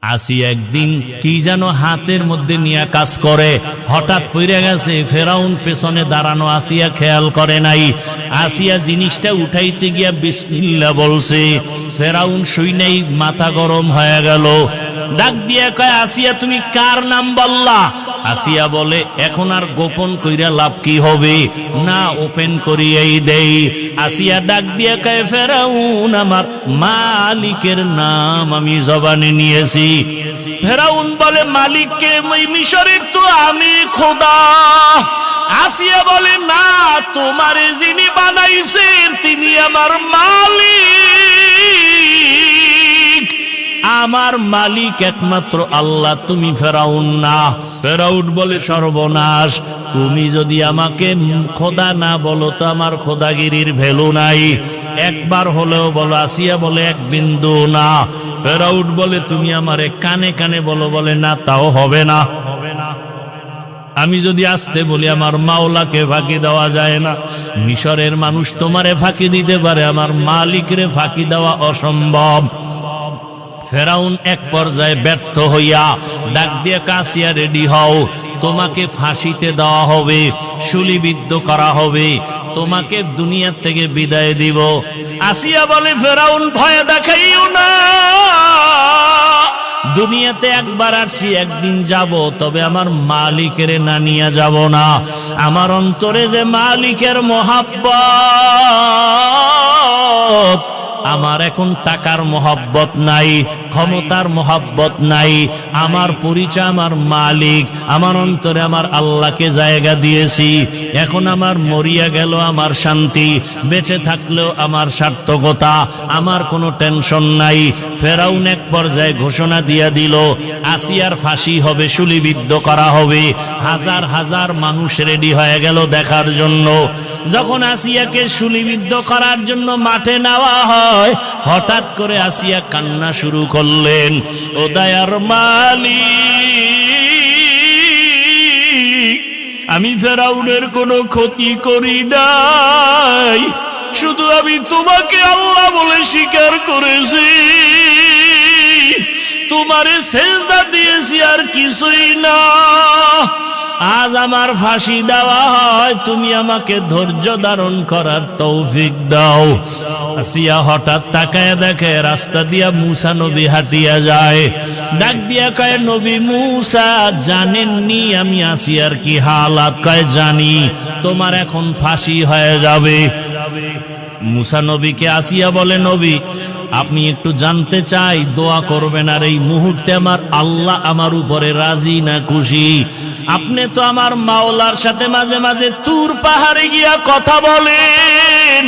আসি একদিন কি যেন হাতের মধ্যে নিয়ে কাজ করে, হঠাৎ পড়ে গেছে। ফেরাউন পেছনে দাঁড়ানো, আসিয়া খেয়াল করে নাই। আসিয়া জিনিসটা উঠাইতে গিয়া বিসমিল্লাহ বলছে। ফেরাউন শুনেই মাথা গরম হয়ে গেল। ডাক দিয়া কয়, আসিয়া তুমি কার নাম বললা? আসিয়া বলে, এখন আর গোপন কইরা লাভ কি হবে, না ওপেন করিয়াই দেই। আসিয়া ডাক দিয়া কয়, ফেরাউন আমার মালিকের নাম আমি জবানে নিয়েছি। ফেরাউন বলে, মালিককে? মিশরের তো আমি খোদা। আসিয়া বলে, না, তোমারে যিনি বানাইছেন তিনি আমার মালিক। আমার মালিক একমাত্র আল্লাহ, তুমি ফেরাউন না। ফেরাউন বলে, সর্বনাশ, তুমি যদি আমাকে খোদা না বলো তো আমার খোদাগিরির ভ্যালু নাই। একবার হলেও বলো। আসিয়া বলে, এক বিন্দু না। ফেরাউন বলে, তুমি আমারে কানে কানে বলো। বলে, না, তাও হবে না। আমি যদি আসতে বলি আমার মাওলাকে ফাঁকি দেওয়া যায় না। মিশরের মানুষ তোমারে ফাঁকি দিতে পারে, আমার মালিকরে ফাঁকি দেওয়া অসম্ভব। ফেরাউন এক পর্যায়ে ব্যর্থ হইয়া ডাক দিয়ে, আসিয়া রেডি হও, তোমাকে ফাঁসিতে দেওয়া হবে, শুলিবিদ্ধ করা হবে, তোমাকে দুনিয়া থেকে বিদায় দিব। আসিয়া বলে, ফেরাউন ভয় দেখাইও না, দুনিয়াতে একবার আসছি, একদিন যাব, তবে আমার মালিকের না নিয়ে যাব না। আমার অন্তরে যে মালিকের মহব্বত, আমার এখন টাকার মহব্বত নাই, ক্ষমতার মহব্বত নাই। আমার পরিচয় আমার মালিক, আমার অন্তরে আমার আল্লাহকে জায়গা দিয়েছি। এখন আমার মরিয়া গেল আমার শান্তি, বেঁচে থাকলেও আমার সার্থকতা, আমার কোনো টেনশন নাই। ফেরাউন এক পর্যায়ে ঘোষণা দিয়া দিল, আসিয়ার ফাঁসি হবে, শুলিবিদ্ধ করা হবে। হাজার হাজার মানুষ রেডি হয়ে গেল দেখার জন্য। যখন আসিয়াকে শুলিবিদ্ধ করার জন্য মাঠে নেওয়া হয়, হঠাৎ করে আসিয়া কান্না শুরু করলেন। ও দয়ার মালিক, আমি ফেরাউনের কোনো ক্ষতি করি নাই, শুধু আমি তোমাকে আল্লাহ বলে স্বীকার করেছি, তোমারে সেজদা দিয়েছি, আর কিছুই না। আজ আমার ফাঁসি দেওয়া হয়, তুমি আমাকে ধৈর্য ধারণ করার তৌফিক দাও। আসিয়া হঠাৎ তাকায় দেখে রাস্তা দিয়া মুসা নবী হাঁটিয়া যায়। ডাক দিয়া কয়, নবী মুসা, জানেননি আমি আসিয়ার কি হালাত? কয়, জানি, তোমার এখন ফাঁসি হয়ে যাবে। মুসা নবীকে আসিয়া বলে, নবী, আপনি একটু জানতে চাই, দোয়া করবেন, আর এই মুহূর্তে আমার আল্লাহ আমার উপরে রাজি না খুশি? আপনি তো আমার মাওলার সাথে মাঝে মাঝে তুর পাহাড়ে গিয়া কথা বলেন,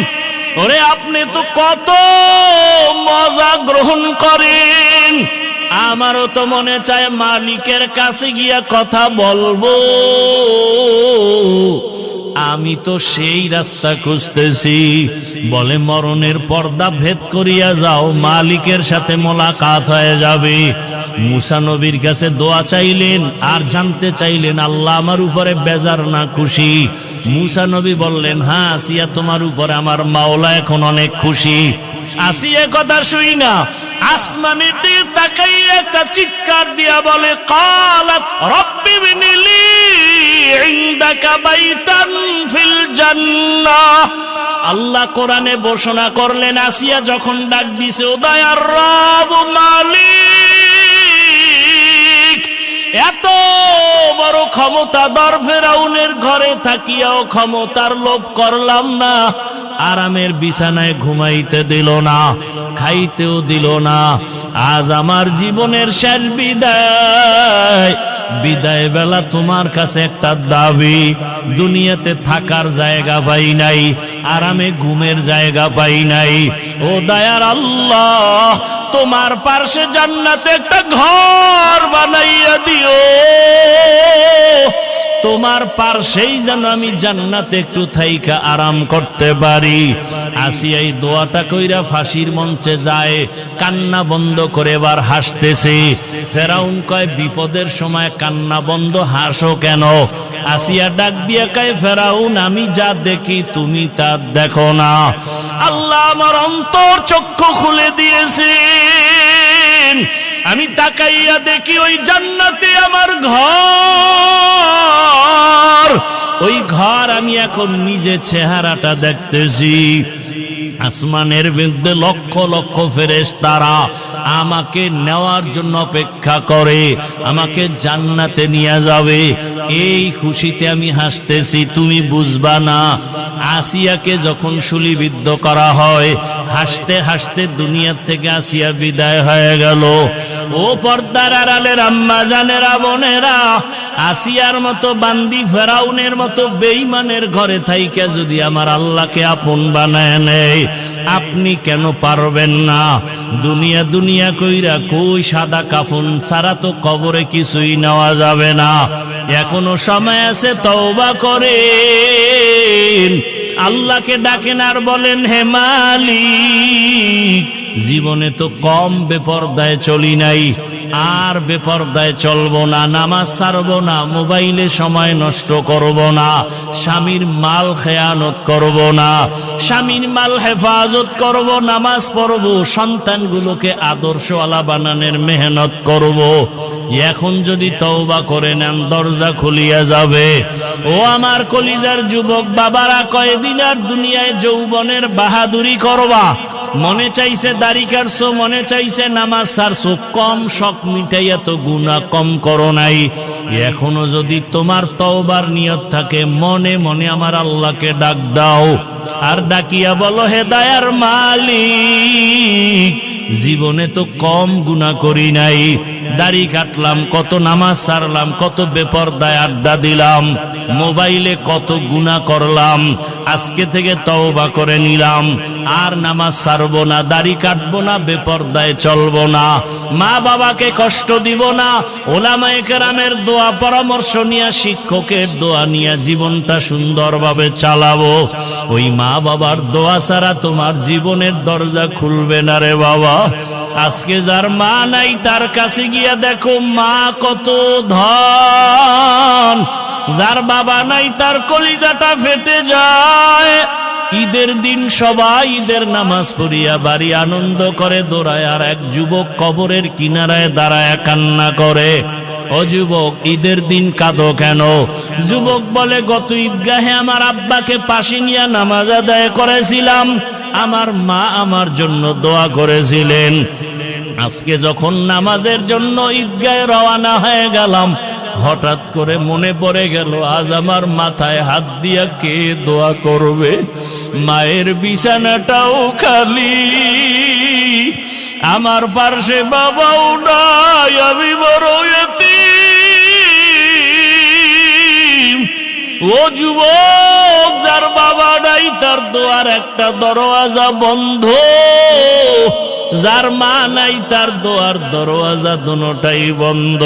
ওরে আপনি তো কত মজা গ্রহণ করেন। আমারও তো মনে চায় মালিকের কাছে গিয়া কথা বলবো। আমি তো সেই রাস্তা খুঁজতেছি। বলে, মরণের পর্দা ভেদ করিয়া যাও, মালিকের সাথে মোলাকাত হয়ে যাবে। মুসা নবীর কাছে দোয়া চাইলেন আর জানতে চাইলেন আল্লাহ আমার উপরে বেজার না খুশি? মুসা নবী বললেন, হ্যাঁ আসিয়া, তোমার উপরে আমার মাওলা এখন অনেক খুশি। আসিয়া কথা শুই না আসমানের দিকে তাকাইয়া একটা চিৎকার দিয়া বলে, কালাত রব্বি বিনিলি ইনদাকা বাইতান ফিল জান্নাহ। আল্লাহ কোরআনে ঘোষণা করলেন, আসিয়া যখন ডাক দিছে, ও দয়ার রব মালিক, এত বড় ক্ষমতাধর ফেরাউনের ঘরে থাকিয়াও ক্ষমতার লোভ করলাম না, আরামের বিছানায় ঘুমাইতে দিল না, খাইতেও দিল না। আজ আমার জীবনের শেষ বিদায়, বিদায় বেলা তোমার কাছে একটা দাবি, দুনিয়াতে থাকার জায়গা পাই নাই, আরামে ঘুমের জায়গা পাই নাই। ও দয়ার আল্লাহ, তোমার পার্শ্বে জান্নাতে একটা ঘর বানাইয়া দিও, তোমার পার্শ্বেই যেন আমি জান্নাতে একটু থাইকা আরাম করতে পারি। আসিয়া এই দোয়াটা কইরা ফাঁসির মঞ্চে যায়, কান্না বন্ধ করে এবার হাসতেছে। ফেরাউন কয়, বিপদের সময় কান্না বন্ধ, হাসো কেন? আসিয়া ডাক দিয়া কয়, ফেরাউন, আমি যা দেখি তুমি তা দেখো না। আল্লাহ আমার অন্তর চক্ষু খুলে দিয়েছেন, আমি তাকাইয়া দেখি ওই জান্নাতে আমার ঘর, ওই ঘর আমি এখন নিজে চেহারাটা দেখতেছি। আসমানের মধ্যে লক্ষ লক্ষ ফেরেশতারা আমাকে নেওয়ার জন্য অপেক্ষা করে, আমাকে জান্নাতে নিয়ে যাবে। এই খুশিতে আমি হাসতেছি, তুমি বুঝবা না। আসিয়াকে যখন শুলিবিদ্ধ করা হয়, হাসতে হাসতে দুনিয়ার থেকে আসিয়া বিদায় হয়ে গেল। ও পর্দার আড়ালের আম্মা জানেরা, বোনেরা, আসিয়ার মতো বান্দি, ফেরাউনের মতো বেঈমানের ঘরে থাইকা যদি আমার আল্লাহকে আপন বানায় নেয়, আপনি কেন পারবেন না? দুনিয়া দুনিয়া কইরা কই সাদা কাফন ছাড়া তো কবরে কিছুই নেওয়া যাবে না। এখনো সময় আছে, তওবা করেন, আল্লাহকে ডাকেন আর বলেন, হে মালিক, জীবনে তো কম বেপরদায় চলি নাই, আর বেপরদায় চলবো না, নামাজ ছাড়বো না, মোবাইলে সময় নষ্ট করব না, স্বামীর মাল খেয়ানত করব না, স্বামীর মাল হেফাজত করব, নামাজ পড়ব, সন্তানগুলোকে আদর্শওয়ালা বানানোর মেহনত করব। এখন যদি তওবা করে নেন, দরজা খুলিয়া যাবে। ও আমার কলিজার যুবক বাবারা, কয়দিন আর দুনিয়ায় যৌবনের বাহাদুরি করবা? মনে চাইছে দাড়ি কাটছো, মনে চাইছে নামাজ ছাড়ছো, কম শখ মিটাইয়া তো গুনাহ কম করো নাই। এখনো যদি তোমার তওবার নিয়ত থাকে, মনে মনে আমার আল্লাহকে ডাক দাও, আর ডাকিয়া বলো, হে দয়ার মালিক, জীবনে তো কম গুনাহ করি নাই, দাড়ি কাটলাম, কত নামাজ ছাড়লাম, কত বেপরদায় আড্ডা দিলাম, মোবাইলে কত গুনাহ করলাম, আজকে থেকে তওবা করে নিলাম, আর নামাজ ছাড়বো না, দাড়ি কাটবো না, বেপরদায় চলবো না, মা বাবাকে কষ্ট দিব না, ওলামায়ে কেরামের দোয়া পরামর্শ নিয়ে, শিক্ষকের দোয়া নিয়ে জীবনটা সুন্দরভাবে চালাবো। ওই মা বাবার দোয়া ছাড়া তোমার জীবনের দরজা খুলবে না রে বাবা। আজকে যার মা নাই, তার কাছে গিয়া দেখো মা কত ধন, যার বাবা নাই তার কলিজাটা ফেটে যায়। ঈদের দিন সবাই ঈদের নামাজ পড়িয়া বাড়ি আনন্দ করে দৌড়ায়, আর এক যুবক কবরের কিনারায় দাঁড়ায় কান্না করে। ও যুবক, ঈদের দিন কাঁদো কেন? যুবক বলে, গত ঈদগাহে আমার আব্বাকে পাশে নিয়ে নামাজ আদায় করেছিলাম, আমার মা আমার জন্য দোয়া করেছিলেন। আজকে যখন নামাজের জন্য ঈদগাহে রওনা হয়ে গেলাম, হঠাৎ করে মনে পড়ে গেল, আজ আমার মাথায় হাত দিয়া কে দোয়া করবে? মায়ের বিছানাটাও খালি, আমার পাশে বাবাও নাই, আমি বড় এতিম। ও যুবক, যার বাবা নাই তার দোয়ার একটা দরওয়াজা বন্ধ, যার মা নাই তার দোয়ার দরওয়াজা দুটোটাই বন্ধ।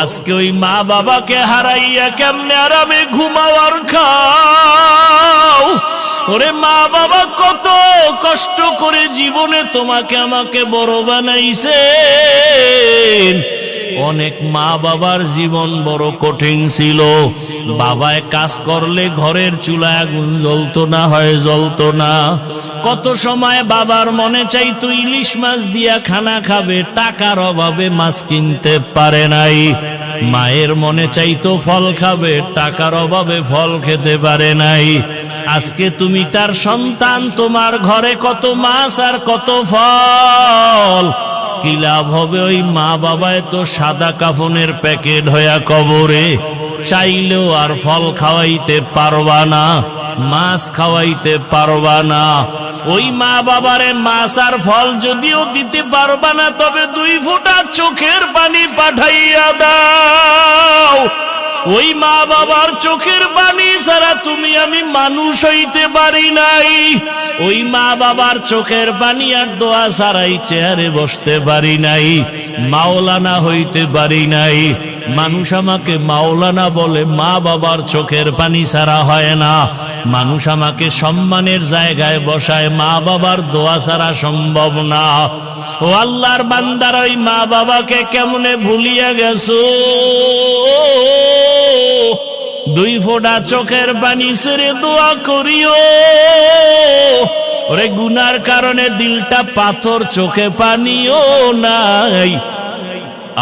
আজকে ওই মা বাবাকে হারাইয়া কেমনে আরামে ঘুমাও আর খাও? ওরে মা বাবা কত কষ্ট করে জীবনে তোমাকে আমাকে বড় বানাইছেন। অনেক মা বাবার জীবন বড় কঠিন ছিল। বাবায় কাজ করলে ঘরের চুলায় আগুন জ্বলতো না, হয় জ্বলতো না। কত সময় বাবার মনে চাইতো ইলিশ মাছ দিয়া খানা খাবে, টাকার অভাবে মাছ কিনতে পারে নাই। মায়ের মনে চাইতো ফল খাবে, টাকার অভাবে ফল খেতে পারে নাই। আজকে তুমি তার সন্তান, তোমার ঘরে কত মাছ আর কত ফল, কি লাভ হবে? ওই মা বাবায় তো সাদা কাফনের প্যাকেট হইয়া কবরে, চাইলেও আর ফল খাওয়াইতে পারবা না, মাছ খাওয়াইতে পারবা না। ওই মা বাবারে মাছ আর ফল যদিও দিতে পারবা না, তবে 2 ফোঁটা চোখের পানি পাঠাইয়া দাও। ওই মা বাবার চোখের পানি ছাড়া তুমি আমি মানুষ হইতে পারি নাই। ওই মা বাবার চোখের পানি আর দোয়া ছাড়াই চেয়ারে বসতে পারি নাই, মাওলানা হইতে পারি নাই। মানুষ আমাকে মাওলানা বলে, মা বাবার চোখের পানি ছাড়া হয় না। মানুষ আমাকে সম্মানের জায়গায় বসায়, মা বাবার দোয়া ছাড়া সম্ভব না। ও আল্লাহর বান্দার, ওই মা বাবাকে কেমনে ভুলিয়া গেছো? 2 ফোঁটা চোখের পানি ছেড়ে দোয়া করিও। ওরে গুনার কারণে দিলটা পাথর, চোখে পানিও নাই,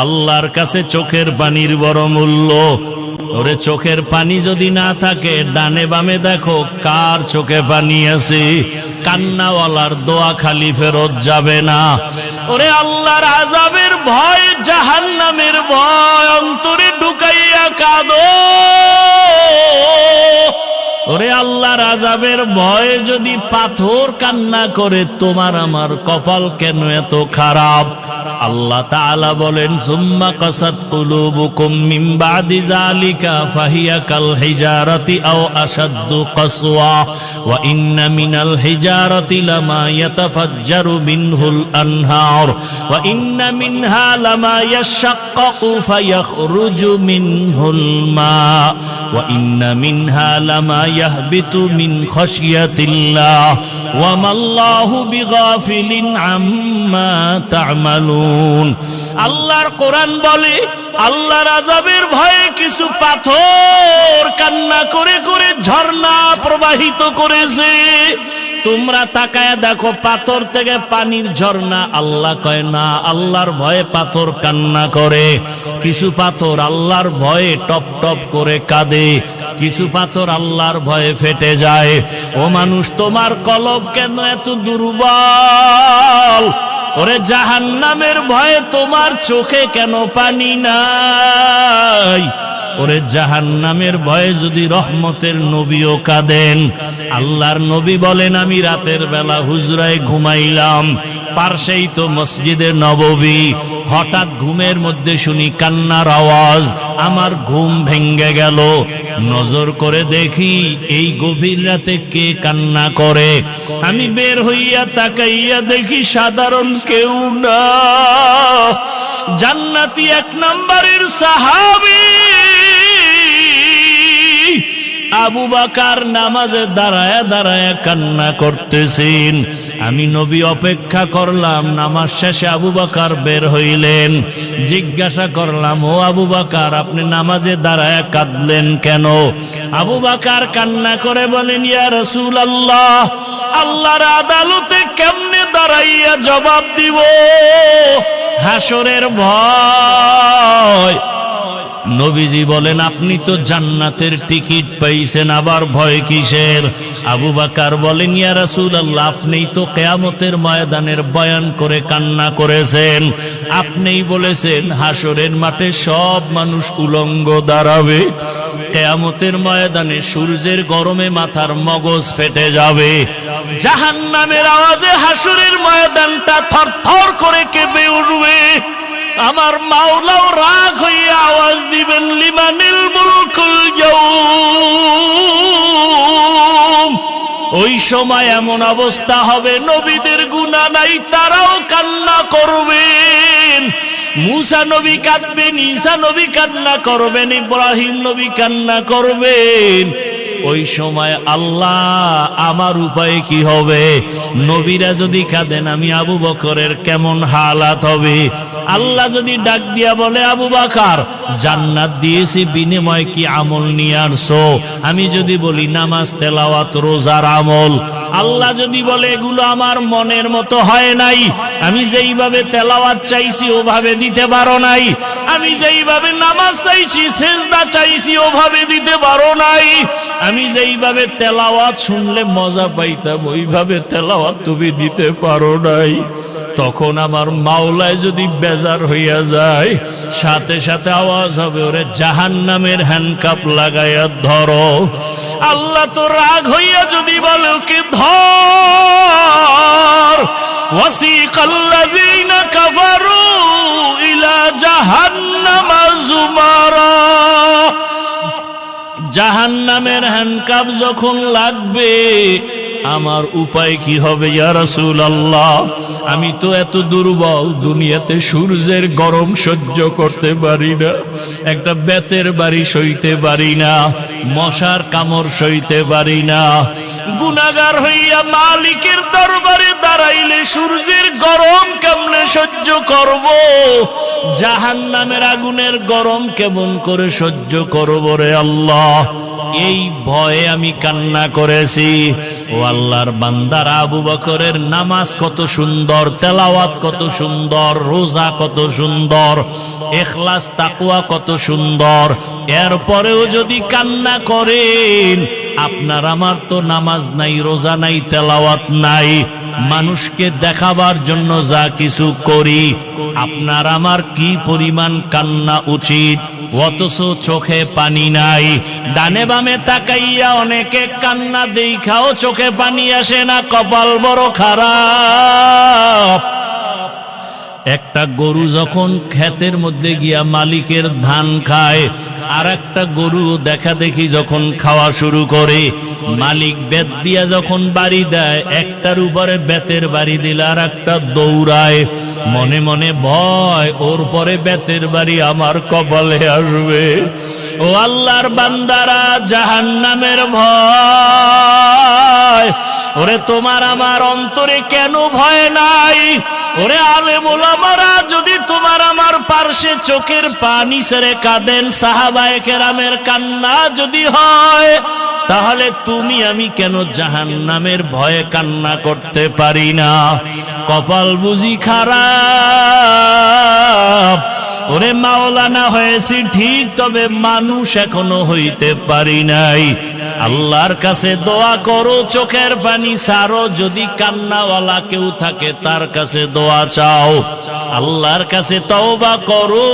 আল্লাহর কাছে চোখের পানির বড় মূল্য। ওরে চোখের পানি যদি না থাকে, ডানে বামে দেখো কার চোখে পানি আছে, কান্নাওয়ালার দোয়া খালি ফেরত যাবে না। ওরে আল্লাহর আযাবের ভয়, জাহান্নামের ভয় অন্তরে ঢুকাইয়া কাঁদো। ওরে আল্লাহর আযাবের ভয়ে যদি পাথর কান্না করে, তোমার আমার কপাল কেন এত খারাপ? আল্লাহ তাআলা বলেন, সুম্মা কাসাত কুলুবুকুম মিন বাদি যালিকা ফাহিয়া কাল হিজারাতি আও আশাদ্দু কাসওয়া ওয়া ইন্না মিনাল হিজারাতি লামা ইয়াতাফাজ্জারু মিনহুল আনহার ওয়া ইন্না মিনহা লামা ইয়াশাক্কাকু ফায়াখরুজু মিনহুল মা ওয়া ইন্না মিনহা লামা ইয়াহবিতু মিন খাশিয়াতিল্লাহ ওয়া মাল্লাহু বিগাফিলিন আম্মা তা'মালুন। আল্লাহর কোরআন বলে, আল্লাহর আযাবের ভয়ে কিছু পাথর কান্না করে করে ঝর্ণা প্রবাহিত করেছে। তোমরা তাকায় দেখো, পাথর থেকে পানির ঝর্ণা। আল্লাহ কয় না, আল্লাহর ভয়ে পাথর কান্না করে। কিছু পাথর আল্লাহর ভয়ে টপ টপ করে কাঁদে, কিছু পাথর আল্লাহর ভয়ে ফেটে যায়। ও মানুষ, তোমার কলব কেন এত দুর্বল? ওরে জাহান্নামের ভয়ে তোমার চোখে কেন পানি নাই? ওরে জাহান্নামের ভয়ে যদি রহমতের নবীও কাঁদেন। আল্লাহর নবী বলেন, আমি রাতের বেলা হুজরায় ঘুমাইলাম, পার্শ্বেই তো মসজিদে নববী। হঠাৎ ঘুমের মধ্যে শুনি কান্নার আওয়াজ, আমার ঘুম ভেঙ্গে গেল। নজর করে দেখি এই গভীর রাতে কে কান্না করে। আমি বের হইয়া তাকাইয়া দেখি সাধারণ কেউ না, জান্নাতি 1 নম্বরের সাহাবী আবু বকর নামাজে দাঁড়ায়া দাঁড়ায়া কান্না করতেছেন। আমি নবী অপেক্ষা করলাম, নামাজ শেষে আবু বকর বের হইলেন। জিজ্ঞাসা করলাম, ও আবু বকর, আপনি নামাজে দাঁড়ায়া কাঁদলেন কেন? আবু বকর কান্না করে বলেন, ইয়া রাসূলুল্লাহ, আল্লাহর আদালতে কেমনে দাঁড়াইয়া জবাব দিব? হাসরের ভয়। নবীজি বলেন, আপনি তো জান্নাতের টিকিট পাইছেন, আবার ভয় কিসের? আবু বকর বলেন, ইয়া রাসূলুল্লাহ, আপনিই তো কিয়ামতের ময়দানের বয়ান করে কান্না করেছেন। আপনিই বলেছেন হাসরের মাঠে সব মানুষ উলঙ্গ দাঁড়াবে, কিয়ামতের ময়দানে সূর্যের গরমে মাথার মগজ ফেটে যাবে, জাহান্নামের আওয়াজে হাসরের ময়দানটা থরথর করে কেঁপে উঠবে। আমার মাওলাও রাগ হইয়া আওয়াজ দিবেন, লিমানিল মুলকুল ইয়াউম। ওই সময় এমন অবস্থা হবে, নবীদের গুনাহ নাই, তারাও কান্না করবেন। মুসা নবী কাঁদবেন, ঈসা নবী কান্না করবেন, ইব্রাহিম নবী কান্না করবেন। ওই সময় আল্লাহ, আমার উপায় কি হবে? নবীরা যদি কাঁদেন, আমি আবু বকরের কেমন হালাত হবে? আল্লাহ যদি ডাক দিয়া বলে, আবু বকর, জান্নাত দিয়েছি, বিনিময় কি আমল নিয়ে আসছো? আমি যদি বলি নামাজ, তেলাওয়াত, রোজার আমল। আল্লাহ যদি বলে, এগুলো আমার মনের মতো হয় নাই, আমি যেইভাবে তেলাওয়াত চাইছি ওভাবে দিতে পারো নাই, আমি যেইভাবে নামাজ চাইছি, সিজদা চাইছি ওভাবে দিতে পারো নাই, আমি যেইভাবে তেলাওয়াত শুনলে মজা পাইতাম ওইভাবে তেলাওয়াত তুমি দিতে পারো নাই। তখন আমার মাওলায় যদি বেজার হইয়া যায়, সাথে সাথে আওয়াজ হবে, ওরে জাহান্নামের হ্যান্ডকাপ লাগাইয়া ধরো। আল্লাহ তো রাগ হইয়া যদি বলে, ওকে ধর। ওয়াসিকাল্লাযীনা কাফারু ইলা জাহান্নামা যুমারা। জাহান্নামের হ্যান্ডকাপ যখন লাগবে, আমার উপায় কি হবে? ইয়া রাসূলুল্লাহ, আমি তো এত দুর্বল, দুনিয়াতে সূর্যের গরম সহ্য করতে পারি না, একটা বেতের বাড়ি সইতে পারি না, মশার কামড় সইতে পারি না। গুনাহগার হইয়া মালিকের দরবারে দাঁড়াইলে সূর্যের গরম কেমনে সহ্য করব? জাহান্নামের আগুনের গরম কেমন করে সহ্য করব রে আল্লাহ? এই ভয়ে আমি কান্না করেছি। ও আল্লাহর বান্দারা, আবু বকরের নামাজ কত সুন্দর, তেলাওয়াত কত সুন্দর, রোজা কত সুন্দর, ইখলাস তাকওয়া কত সুন্দর, এরপরেও যদি কান্না করেন, আপনার আমার তো নামাজ নাই, রোজা নাই, তেলাওয়াত নাই, মানুষকে দেখাবার জন্য যা কিছু করি, আপনার আমার কি পরিমাণ কান্না উচিত, অথচ চোখে পানি নাই। ডানে বামে তাকাইয়া অনেকে কান্না দেখাও চোখে পানি আসে না, কপাল বড় খারাপ। একটা গরু যখন ক্ষেতের মধ্যে গিয়া মালিকের ধান খায়, আর একটা গরু দেখা দেখি যখন খাওয়া শুরু করে, মালিক বেত দিয়া যখন বাড়ি দেয়, একটার উপরে বেতের বাড়ি দিলে আর একটা দৌড়ায়, মনে মনে ভয়, ওর পরে বেতের বাড়ি আমার কপালে আসবে। ও আল্লাহর বান্দারা, জাহান্নামের ভয়, ওরে তোমার আমার অন্তরে কেন ভয় নাই? ওরে আলেম ওলামারা যদি তোমার আমার পার্শ্বে চোখের পানি ছেড়ে কাঁদেন, সাহাবায়ে কেরামের কান্না যদি হয়, তাহলে তুমি আমি কেন জাহান্নামের ভয়ে কান্না করতে পারি না? কপাল বুঝি খারাপ। ওরে মাওলানা হয়েছি ঠিক, তবে মানুষ এখনো হইতে পারি নাই। আল্লাহর কাছে দোয়া করো, চোখের পানি ছাড়ো, যদি কান্নাওয়ালা কেউ থাকে তার কাছে দোয়া চাও, আল্লাহর কাছে তওবা করো।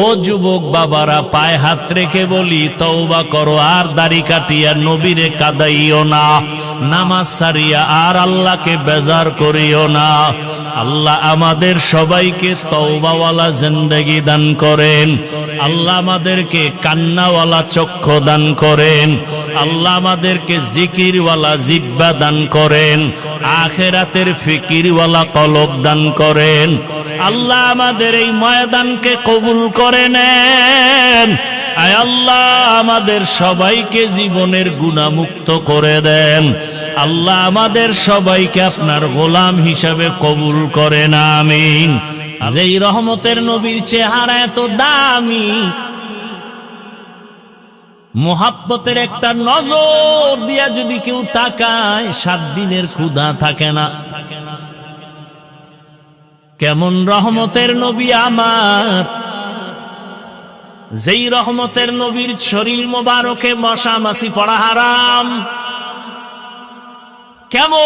ও যুবক বাবারা, পায়ে হাত রেখে বলি, তওবা করো, আর দাড়ি কাটিয়া নবীরে কাদাইও না, নামাজ ছাড়িয়া আর আল্লাহকে বেজার করিও না। আল্লাহ আমাদের সবাইকে তওবাওয়ালা জিন্দেগি দান করেন, আল্লাহ আমাদেরকে কান্নাওয়ালা চক্ষু দান করেন, আল্লাহ আমাদেরকে জিকিরওয়ালা জিহ্বা দান করেন, আখিরাতের ফিকিরওয়ালা কলব দান করেন। আল্লাহ আমাদের এই ময়দানকে কবুল করে নেন। আয় আল্লাহ আমাদের সবাইকে জীবনের গুনাহমুক্ত করে দেন। আল্লাহ আমাদের সবাইকে আপনার গোলাম হিসাবে কবুল করেন, আমিন। যেই রহমতের নবীর চেহারা এত দামি, মোহাব্বতের একটা নজর দিয়া যদি কেউ তাকায়, 7 দিনের ক্ষুধা থাকে না। কেমন রহমতের নবী আমার, যেই রহমতের নবীর শরীর মোবারকে মশা মাছি পড়া হারাম। কেমন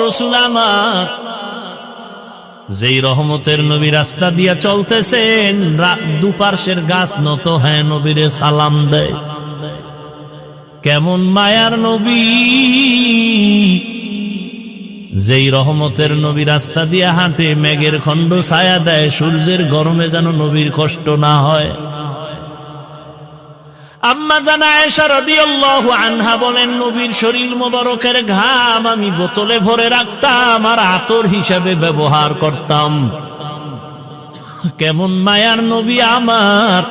রাসূল আমার, যেই রহমতের নবী রাস্তা দিয়া চলতেছেন, দুপার্শ্বের গাছ নত হ্যাঁ নবীরে সালাম দেয়। কেমন মায়ার নবী, যেই রহমতের নবী রাস্তা দিয়া হাঁটে, মেঘের খণ্ড ছায়া দেয়, সূর্যের গরমে যেন নবীর কষ্ট না হয়। আম্মা জান আয়েশা রাদিয়াল্লাহু আনহা বলেন, নবীর শরীর মোবারকের ঘাম আমি বোতলে ভরে রাখতাম আর আতর হিসাবে ব্যবহার করতাম। কেমন মায়ার নবী আমার,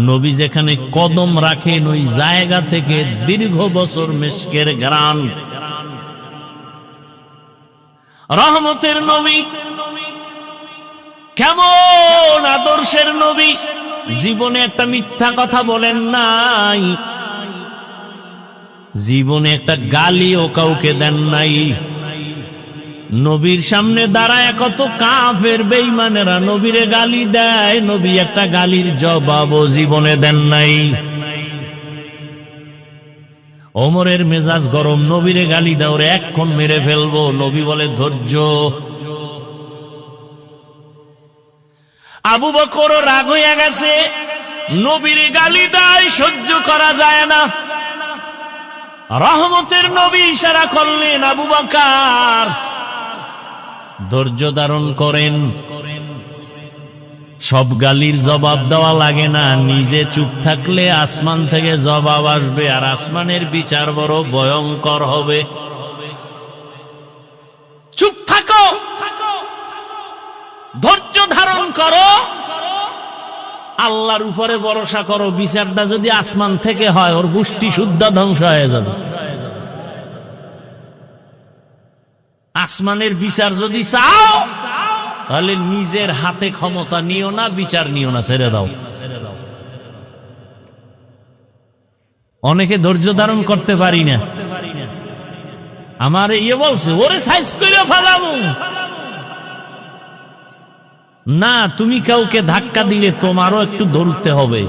নবী যেখানে কদম রাখেন ওই জায়গা থেকে দীর্ঘ বছর মিশকের ঘ্রাণ। রহমতের নবী, কেমন আদর্শের নবী, জীবনে একটা মিথ্যা কথা বলেন নাই, জীবনে একটা গালিও কাউকে দেন নাই। নবীর সামনে দাঁড়ায় কত কাফের বেঈমানেরা নবীরে গালি দেয়, নবী একটা গালির জবাবও জীবনে দেন নাই। ওমরের মেজাজ গরম, নবীরে গালি দাও রে, এক্ষণ মেরে ফেলবো। নবী বলে ধৈর্য। আবু বকর রাগ হয়ে গেছে, নবীরে গালি দেয়, সহ্য করা যায় না। রহমতের নবী ইশারা করলেন, আবু বকর ধৈর্য ধারণ করেন। সব গালির জবাব দেওয়া লাগে না, নিজে চুপ থাকলে আসমান থেকে জবাব আসবে, আর আসমানের বিচার বড় ভয়ঙ্কর হবে। চুপ থাকো, ধৈর্য ধারণ করো, আল্লাহর উপরে ভরসা করো। বিচারটা যদি আসমান থেকে হয়, ওর গোষ্ঠী শুদ্ধ ধ্বংস হয়ে যাবে। আসমানের বিচার যদি চাও, তাহলে নিজের হাতে ক্ষমতা নিও না, বিচার নিও না, ছেড়ে দাও। অনেকে ধৈর্য ধারণ করতে পারি না। আমার বলছে ওরে সাইজ করে ফেলামু না, তুমি কাউকে ধাক্কা দিলে তোমারও একটু ধরতে হবে।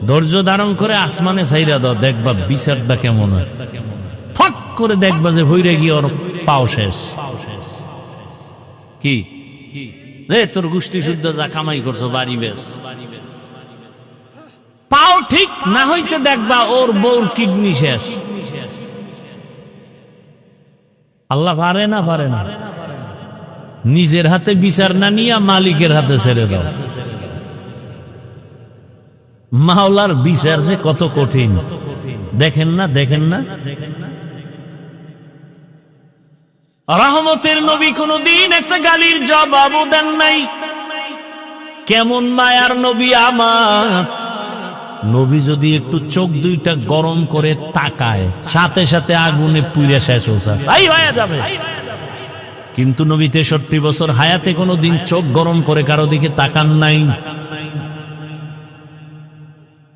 ধৈর্য ধারণ করে আসমানে ছাইরা দাও, দেখবা বিচারটা কেমন হয়। ফট করে দেখবা যে ভইরে গিয়ে ওর পাও শেষ। কি রে তোর গোষ্ঠী শুদ্ধ যা কামাই করছো বাড়ি বেশ, পাও ঠিক না হইতে দেখবা ওর বউর কিডনি শেষ। আল্লাহ পারে না, পারে না। নিজের হাতে বিচার না নিয়ে মালিকের হাতে ছেড়ে দাও। মাওলার বিচার যে কত কঠিন দেখেন না, দেখেন না। রহমতের নবী কোনদিন একটা গালির জবাবও দেন নাই। কেমন মায়ার নবী আমার নবী, যদি একটু চোখ দুইটা গরম করে তাকায় সাথে সাথে আগুনে পুড়ে শেষ হয়ে যাবে। কিন্তু নবী 63 বছর হায়াতে কোনদিন চোখ গরম করে কারো দিকে তাকান নাই।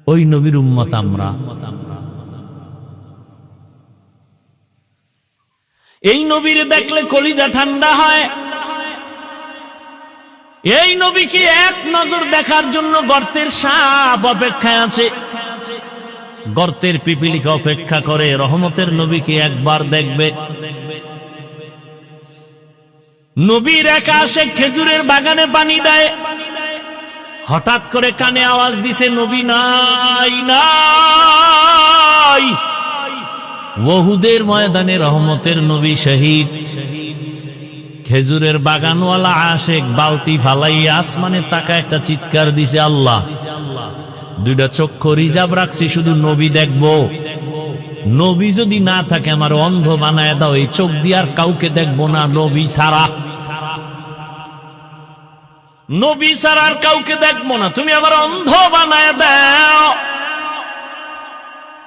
ওই নবীর উম্মত আমরা। এই নবীরে দেখলে কলিজা ঠান্ডা হয়। এই নবীকে এক নজর দেখার জন্য গর্তের সাপ অপেক্ষায় আছে, গর্তের পিপিলিকা অপেক্ষা করে রহমতের নবীকে একবার দেখবে। নবীর একা আসে খেজুরের বাগানে পানি দেয়, হঠাৎ করে কানে আওয়াজ দিছে নবী নাই নাই। ওহুদের ময়দানে রহমতের নবী শহীদ। খেজুরের বাগানওয়ালা আশেক বালতি ফালাইয়া আসমানে তাকা একটা চিৎকার দিছে, আল্লাহ দুইটা চক্ষু রিজার্ভ রাখছি, শুধু নবী দেখবো। নবী যদি না থাকে আমার অন্ধ বানায় দাও, এই চোখ দিয়ে আর কাউকে দেখবো না নবী ছাড়া। নবী ছাড়া আর কাউকে দেখবো না, তুমি আবার অন্ধ বানায় দাও।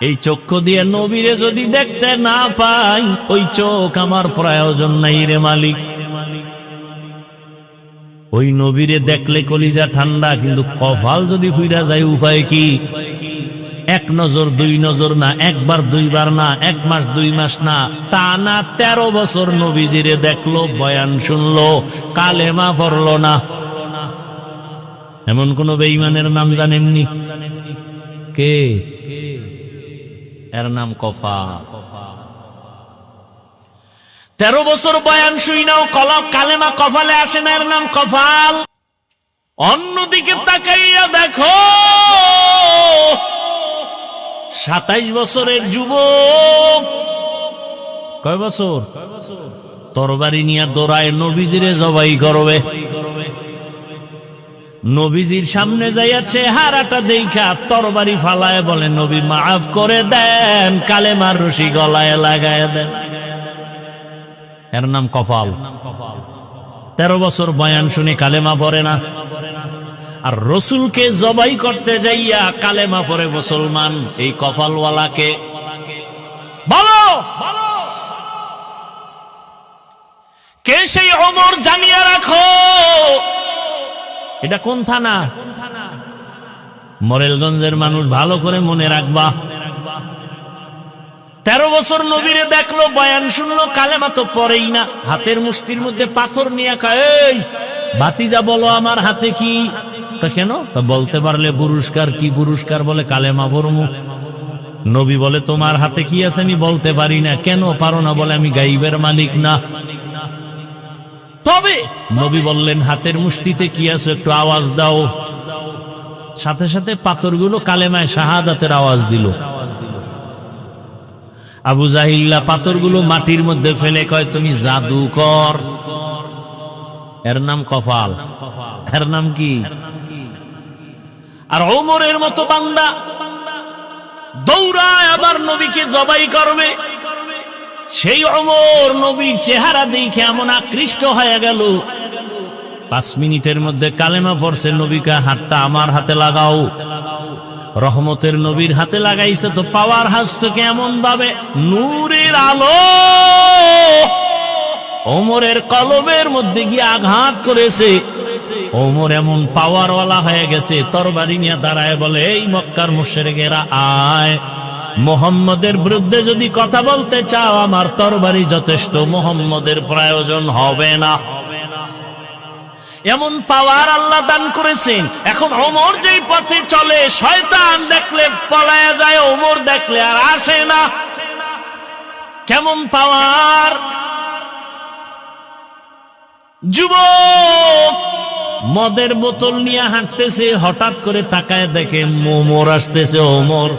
এই চক্ষু দিয়ে নবীরে যদি দেখতে না পাই, ওই চোখ আমার প্রয়োজন নাই রে মালিক। ওই নবীরে দেখলে কলিজা ঠান্ডা, কিন্তু কপাল যদি ফুইরা যায় উপায় কি? এক নজর দুই নজর না, একবার দুইবার না, 1 মাস 2 মাস না, টানা 13 বছর নবীজিরে দেখলো, বয়ান শুনলো, কালেমা পড়লো না। এমন কোন বেঈমানের নাম জানেননি? কে? এর নাম কফাল। 13 বছর বয়ান শুই নাও, কালেমা কফালে আসে না, এর নাম কফাল। অন্যদিকে তাকাইয়া দেখো 27 বছরের যুবক, কয় বছর? তরবারি নিয়ে দৌড়ায় নবীজিরে জবাই করবে। নবীজির সামনে যাইয়া চেহারাটা দেখা তরবারি ফালায় বলে, নবী মাফ করে দেন, কালেমার রশি গলায় লাগায় দেন। এর নাম কফাল। 13 বছর বয়ান শুনে কালেমা পড়ে না, আর রসুলকে জবাই করতে যাইয়া কালেমা পড়ে মুসলমান। এই কফালওয়ালাকে বলো কে? সেই ওমর, জানিয়ে রাখো। এটা কোন থানা? মোরেলগঞ্জের মানুষ, ভালো করে মনে রাখবা। 13 বছর নবীরে দেখলো, বয়ান শুনলো, কালেমা তো পড়েই না। হাতের মুষ্টির মধ্যে পাথর নিয়ে কয়, এই ভাতিজা বলো আমার হাতে কি? তা কেন? বলতে পারলে পুরস্কার। কি পুরস্কার? বলে কালেমা পড়মু। নবী বলে তোমার হাতে কি আছে? আমি বলতে পারি না। কেন পারো না? বলে আমি গাইবের মালিক না। তবে নবী বললেন হাতের মুষ্টিতে কি আছে একটু আওয়াজ দাও। সাথে সাথে পাথরগুলো কালেমায় শাহাদাতের আওয়াজ দিল। আবু জাহিল্লা পাথরগুলো মাটির মধ্যে ফেলে কয়, তুমি জাদুকর। এর নাম কফাল। এর নাম কি? আর ওমরের মতো বান্দা দৌড়ায় আবার নবীকে জবাই করবে। সেই ওমর নবীর চেহারা দেখে এমন আকৃষ্ট হয়ে গেল, 5 মিনিটের মধ্যে কালেমা পড়ছে। নবীকে হাতটা আমার হাতে লাগাও। রহমতের নবীর হাতে লাগাইছে তো পাওয়ার হাসতকে এমন ভাবে, নূরের আলো ওমরের কলবের মধ্যে গিয়ে আঘাত করেছে। ওমর এমন পাওয়ারওয়ালা হয়ে গেছে, তরবারি নিয়ে দাঁড়ায় বলে, এই মক্কার মুশরিকেরা আয়, মুহাম্মদের বিরুদ্ধে যদি কথা বলতে চাও আমার তরবারি যথেষ্ট, মুহাম্মদের প্রয়োজন হবে না। এমন পাওয়ার আল্লাহ দান করেছেন। এখন ওমর যেই পথে চলে, শয়তান দেখলে পলায়া যায়, ওমর দেখলে আর আসে না। কেমন পাওয়ার! যুবক মদের বোতল নিয়ে হাঁটতেছে, হঠাৎ করে তাকায় দেখে ওমর আসতেছে। ওমর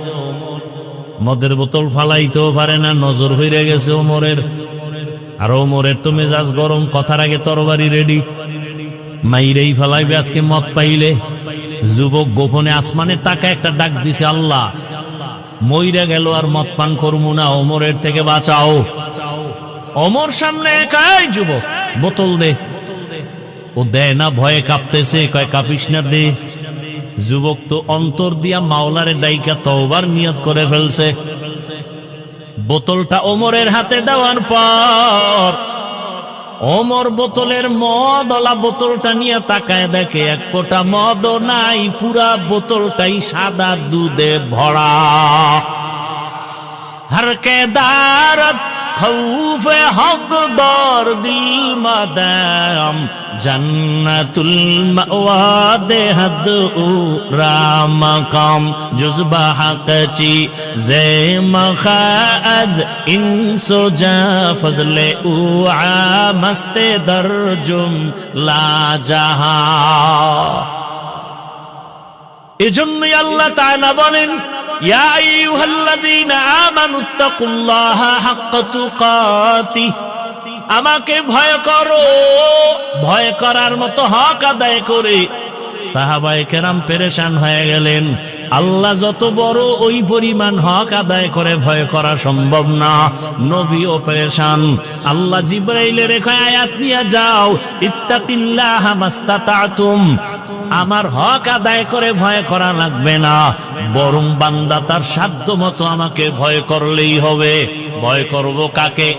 মদের বোতল ফালাইতেও পারে না, নজর হইরে গেছে ওমরের। আর ওমরের তো মেজাজ গরম, কথার আগে তরবারি রেডি, মাইরেই ফেলাইবে আজকে মদ পাইলে। যুবক গোপনে আসমানে তাকায় একটা ডাক দিছে, আল্লাহ মইরা গেল আর মদ পান করবো না, ওমরের থেকে বাঁচাও। ওমর সামনে একাই, যুবক বোতল দে। ও দেয় না, ভয়ে কাঁপতেছে, কয় কাঁপিস না, দে। যুবক তো অন্তর দিয়া মাওলারে ডাইকা তওবার নিয়ত করে ফেলছে। বোতলটা ওমরের হাতে দেওয়ার পর ওমর বোতলের মদওয়ালা বোতলটা নিয়ে তাকায় দেখে এক ফোঁটা মদও নাই, পুরা বোতলটাই সাদা দুধে ভরা। হরকে দারত খৌফে হক দর দিল মাদাম জন্নতুল মাওয়া দেহদ রামকাম জুজবা হকচি জে মখাজ ইনসো জা ফজলে উ আমস্তে দরজুম লা জাহা। এজন্যই আল্লাহ তাআলা বলেন, ইয়া আইয়ুহাল্লাযীনা আমানুত্তাকুল্লাহা হাক্কা তুকাতিহ, আমাকে ভয় করো, ভয় করার মতো হক আদায় করে। সাহাবায়ে কেরাম পেরেশান হয়ে গেলেন, আল্লাহ যত বড় ওই পরিমাণ হক আদায় করে ভয় করা সম্ভব না। নবীও পেরেশান। আল্লাহ জিবরাইলের রেখা আয়াত নিয়ে যাও, ইত্তাকিল্লাহা মাস্তাতাতুম, আমার হক আদায় করে ভয় করা লাগবে না, বরং বান্দা তার সাধ্য মতো আমাকে ভয় করলেই হবে। ভয় করব কাকে?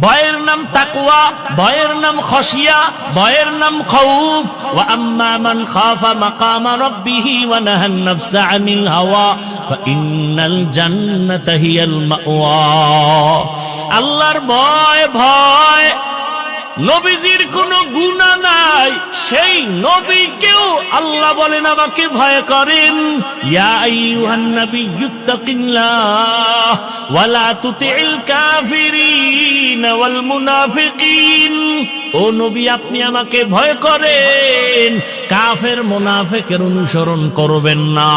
ভয়ের নাম তাকওয়া, ভয়ের নাম খশিয়া, ভয়ের নাম খাউফ। ওয়া আম্মা মান খাফা মাকামা রাব্বিহি ওয়া নাহান নাফসা আনিল হাওয়া ফাইন্নাল জান্নাতা হিয়াল মাওয়া। আল্লাহর ভয়, ভয়। নবীজির কোনো গুনাহ নাই, সেই নবীকেও আল্লাহ বলেন আমাকে ভয় করেন। ইয়া আইয়ুহান নাবিয়্যুত্তাকিল্লাহ ওয়া লা তুতি'ল কাফিরিন ওয়াল মুনাফিকিন। ও নবী, আপনি আমাকে ভয় করেন, কাফের মুনাফিকের অনুসরণ করবেন না।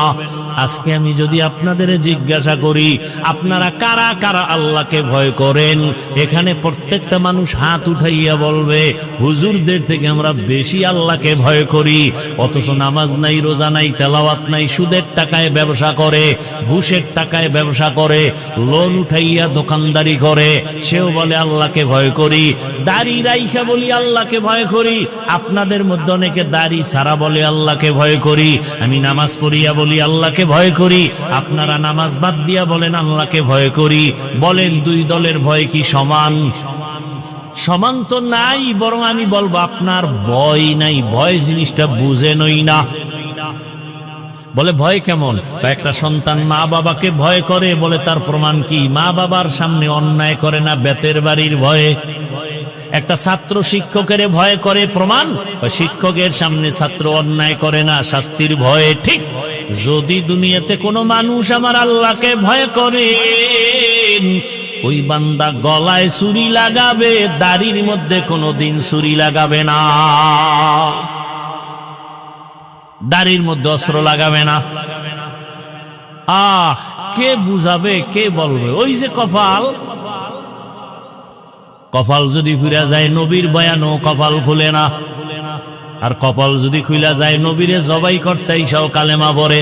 আজকে আমি যদি আপনাদের জিজ্ঞাসা করি আপনারা কারা কারা আল্লাহকে ভয় করেন, এখানে প্রত্যেকটা মানুষ হাত উঠাইয়া বলবে হুজুরদের থেকে আমরা বেশি আল্লাহকে ভয় করি। অথচ নামাজ নাই, রোজা নাই, তেলাওয়াত নাই, সুদের টাকায় ব্যবসা করে, ঘুষের টাকায় ব্যবসা করে, লোন উঠাইয়া দোকানদারি করে, সেও বলে আল্লাহকে ভয় করি। দাড়ি রাইখা বলি আল্লাহকে ভয় করি। আপনাদের মধ্যে অনেকে দাড়ি সারা বলে আল্লাহকে ভয় করি। আমি নামাজ পড়িয়া বলি আল্লাহকে ভয় করি। আপনারা নামাজ বাদ দিয়া বলেন আল্লাহকে ভয় করি। বলেন দুই দলের ভয় কি সমান? সমান তো নাই, বরং আমি বলবো আপনার ভয় নাই, ভয় জিনিসটা বুঝেনই না। বলে ভয় কেমন? একটা সন্তান মা বাবাকে ভয় করে, বলে তার প্রমাণ কি? মা বাবার সামনে অন্যায় করে না বেতের বাড়ির ভয়ে। একটা ছাত্র শিক্ষকের ভয় করে, প্রমাণ? শিক্ষকের সামনে ছাত্র অন্যায় করে না শাস্তির ভয়ে। ঠিক যদি দুনিয়াতে কোনো মানুষ আমার আল্লাহকে ভয় করে, ওই বান্দা গলায় ছুরি লাগাবে, দাড়ির মধ্যে কোনোদিন ছুরি লাগাবে না, দাড়ির মধ্যে অস্ত্র লাগাবে না। আহ, কে বুঝাবে, কে বলবে? ওই যে কপাল, কপাল যদি ফিরে যায় নবীর বয়ানও কপাল খুলে না। আর কপাল যদি খুলে যায় নবীরে জবাই করতে ইসাও কালেমা পড়ে।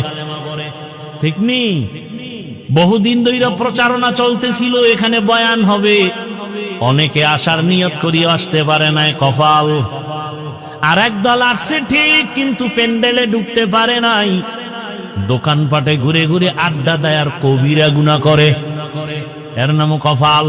ঠিক নি? বহুদিন ধরে প্রচারণা চলতেছিল এখানে বয়ান হবে, অনেকে আসার নিয়ত করিয়ে আসতে পারে না, কপাল। আর একদল আসছে ঠিক, কিন্তু প্যান্ডেলে ঢুকতে পারে নাই, দোকানপাটে ঘুরে ঘুরে আড্ডা দেয় আর কবিরা গুনাহ করে, এর নামও কপাল।